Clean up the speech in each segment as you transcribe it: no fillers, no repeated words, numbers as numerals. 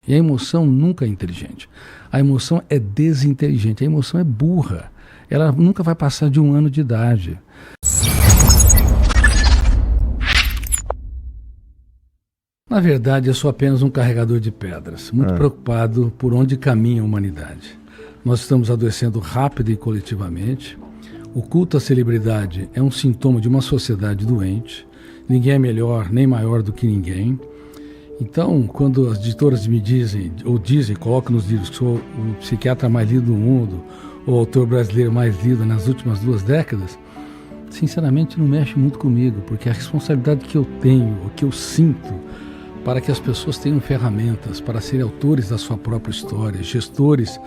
E a emoção nunca é inteligente. A emoção é desinteligente, a emoção é burra. Ela nunca vai passar de 1 ano de idade. Na verdade, eu sou apenas um carregador de pedras, muito preocupado por onde caminha a humanidade. Nós estamos adoecendo rápido e coletivamente. O culto à celebridade é um sintoma de uma sociedade doente. Ninguém é melhor nem maior do que ninguém. Então, quando as editoras me dizem, colocam nos livros que sou o psiquiatra mais lido do mundo, ou o autor brasileiro mais lido nas últimas 2 décadas, sinceramente não mexe muito comigo, porque a responsabilidade que eu tenho, o que eu sinto, para que as pessoas tenham ferramentas para serem autores da sua própria história, gestores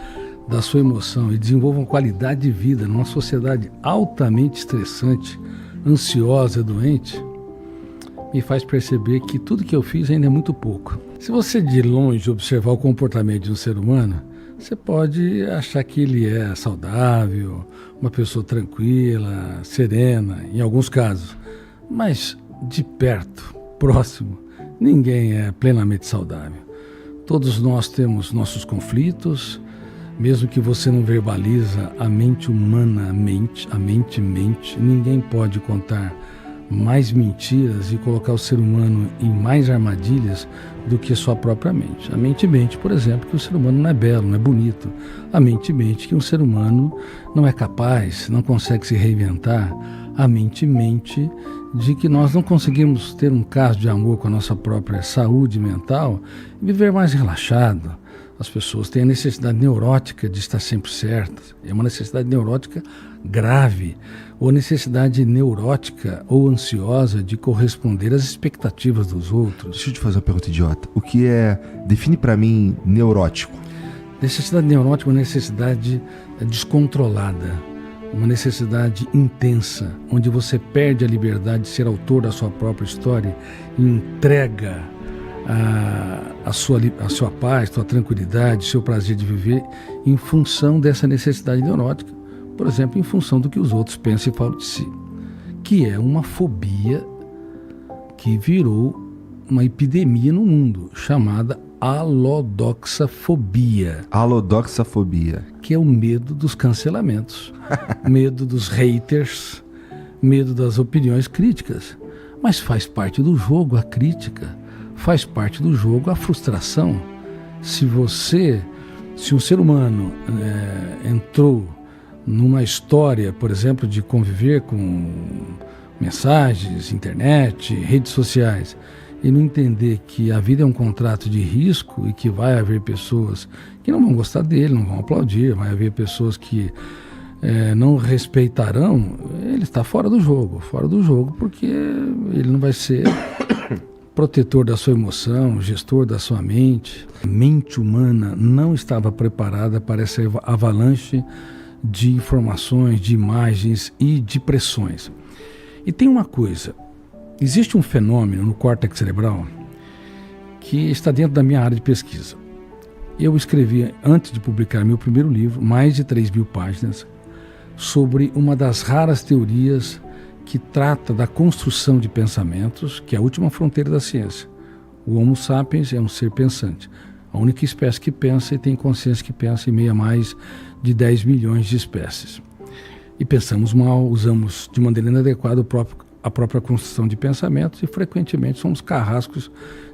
da sua emoção e desenvolvam qualidade de vida numa sociedade altamente estressante, ansiosa, doente, me faz perceber que tudo que eu fiz ainda é muito pouco. Se você de longe observar o comportamento de um ser humano, você pode achar que ele é saudável, uma pessoa tranquila, serena, em alguns casos. Mas de perto, próximo, ninguém é plenamente saudável. Todos nós temos nossos conflitos, mesmo que você não verbaliza, a mente humana mente, ninguém pode contar mais mentiras e colocar o ser humano em mais armadilhas do que sua própria mente. A mente mente, por exemplo, que o ser humano não é belo, não é bonito. A mente mente que um ser humano não é capaz, não consegue se reinventar. A mente mente de que nós não conseguimos ter um caso de amor com a nossa própria saúde mental e viver mais relaxado. As pessoas têm a necessidade neurótica de estar sempre certas. É uma necessidade neurótica grave, ou necessidade neurótica ou ansiosa de corresponder às expectativas dos outros. Deixa eu te fazer uma pergunta idiota. O que é... Define pra mim neurótico. Necessidade neurótica é uma necessidade descontrolada, uma necessidade intensa, onde você perde a liberdade de ser autor da sua própria história e entrega a sua paz, sua tranquilidade, seu prazer de viver em função dessa necessidade neurótica, por exemplo, em função do que os outros pensam e falam de si, que é uma fobia que virou uma epidemia no mundo, chamada alodoxafobia. Alodoxafobia. Que é o medo dos cancelamentos, medo dos haters, medo das opiniões críticas. Mas faz parte do jogo a crítica, faz parte do jogo a frustração. Se um ser humano entrou numa história, por exemplo, de conviver com mensagens, internet, redes sociais, e não entender que a vida é um contrato de risco e que vai haver pessoas que não vão gostar dele, não vão aplaudir, vai haver pessoas que não respeitarão, ele está fora do jogo porque ele não vai ser protetor da sua emoção, gestor da sua mente. A mente humana não estava preparada para essa avalanche de informações, de imagens e de pressões. E tem uma coisa, existe um fenômeno no córtex cerebral que está dentro da minha área de pesquisa. Eu escrevi, antes de publicar meu primeiro livro, mais de 3.000 páginas, sobre uma das raras teorias que trata da construção de pensamentos, que é a última fronteira da ciência. O Homo sapiens é um ser pensante, a única espécie que pensa e tem consciência que pensa em meio a mais de 10 milhões de espécies. E pensamos mal, usamos de maneira inadequada a própria construção de pensamentos e frequentemente somos carrascos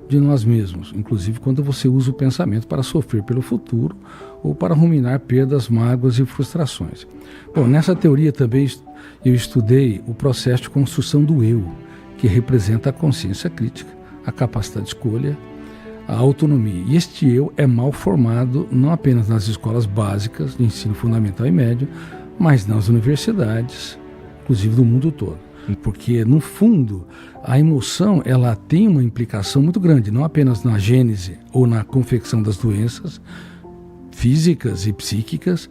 de nós mesmos, inclusive quando você usa o pensamento para sofrer pelo futuro ou para ruminar perdas, mágoas e frustrações. Bom, nessa teoria também eu estudei o processo de construção do eu, que representa a consciência crítica, a capacidade de escolha, a autonomia. E este eu é mal formado não apenas nas escolas básicas de ensino fundamental e médio, mas nas universidades, inclusive do mundo todo. Porque, no fundo, a emoção ela tem uma implicação muito grande, não apenas na gênese ou na confecção das doenças físicas e psíquicas,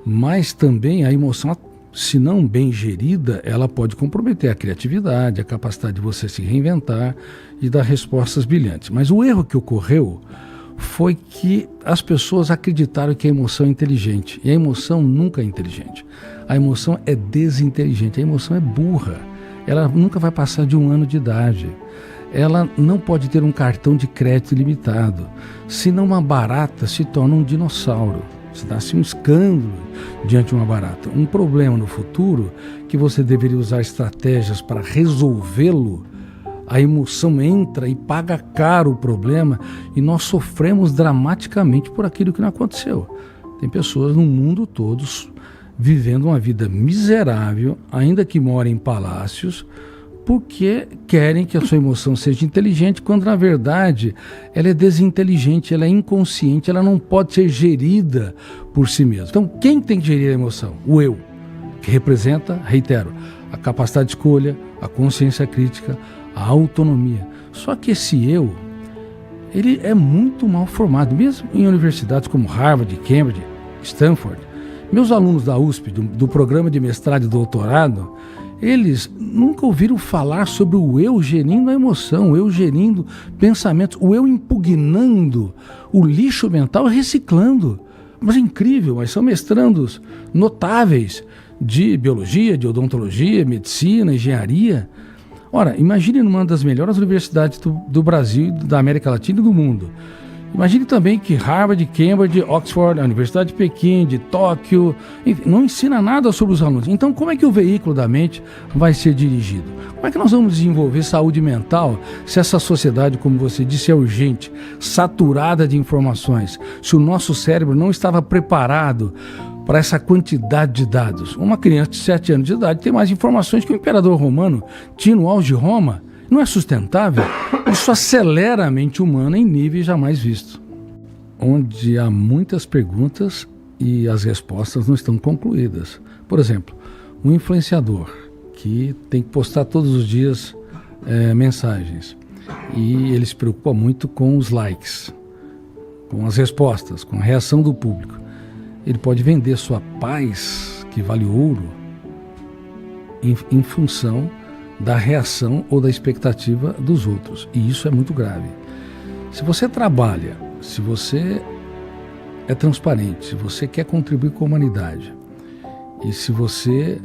mas também a emoção, se não bem gerida, ela pode comprometer a criatividade, a capacidade de você se reinventar e dar respostas brilhantes. Mas o erro que ocorreu foi que as pessoas acreditaram que a emoção é inteligente, e a emoção nunca é inteligente. A emoção é desinteligente, a emoção é burra. Ela nunca vai passar de 1 ano de idade. ela não pode ter um cartão de crédito ilimitado, senão uma barata se torna um dinossauro. Se dá-se um escândalo diante de uma barata. Um problema no futuro que você deveria usar estratégias para resolvê-lo, a emoção entra e paga caro o problema e nós sofremos dramaticamente por aquilo que não aconteceu. Tem pessoas no mundo todo vivendo uma vida miserável, ainda que morem em palácios, porque querem que a sua emoção seja inteligente, quando na verdade ela é desinteligente, ela é inconsciente, ela não pode ser gerida por si mesma. Então quem tem que gerir a emoção? O eu, que representa, reitero, a capacidade de escolha, a consciência crítica, a autonomia. Só que esse eu, ele é muito mal formado, mesmo em universidades como Harvard, Cambridge, Stanford. Meus alunos da USP, do programa de mestrado e doutorado, eles nunca ouviram falar sobre o eu gerindo a emoção, o eu gerindo pensamentos, o eu impugnando o lixo mental e reciclando. Mas é incrível, mas são mestrandos notáveis de biologia, de odontologia, medicina, engenharia. Ora, imagine numa das melhores universidades do Brasil, da América Latina e do mundo. Imagine também que Harvard, Cambridge, Oxford, a Universidade de Pequim, de Tóquio, enfim, não ensina nada sobre os alunos. Então, como é que o veículo da mente vai ser dirigido? Como é que nós vamos desenvolver saúde mental se essa sociedade, como você disse, é urgente, saturada de informações, se o nosso cérebro não estava preparado para essa quantidade de dados? Uma criança de 7 anos de idade tem mais informações que o imperador romano tinha no auge de Roma. Não é sustentável? Isso acelera a mente humana em níveis jamais vistos, onde há muitas perguntas e as respostas não estão concluídas. Por exemplo, um influenciador que tem que postar todos os dias mensagens e ele se preocupa muito com os likes, com as respostas, com a reação do público. Ele pode vender sua paz, que vale ouro, em função da reação ou da expectativa dos outros. E isso é muito grave. Se você trabalha, se você é transparente, se você quer contribuir com a humanidade e se você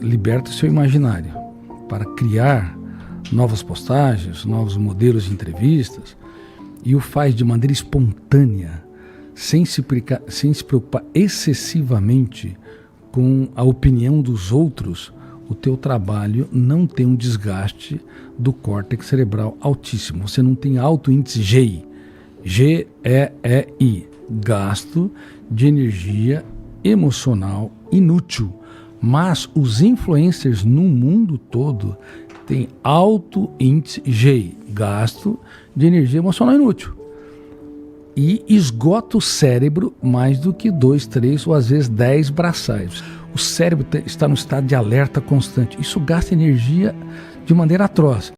liberta o seu imaginário para criar novas postagens, novos modelos de entrevistas e o faz de maneira espontânea, sem se preocupar excessivamente com a opinião dos outros, o teu trabalho não tem um desgaste do córtex cerebral altíssimo. Você não tem alto índice GEI, G-E-E-I, gasto de energia emocional inútil. Mas os influencers no mundo todo têm alto índice GEI, gasto de energia emocional inútil. E esgota o cérebro mais do que 2, 3 ou às vezes 10 braçais. O cérebro está no estado de alerta constante. Isso gasta energia de maneira atroz.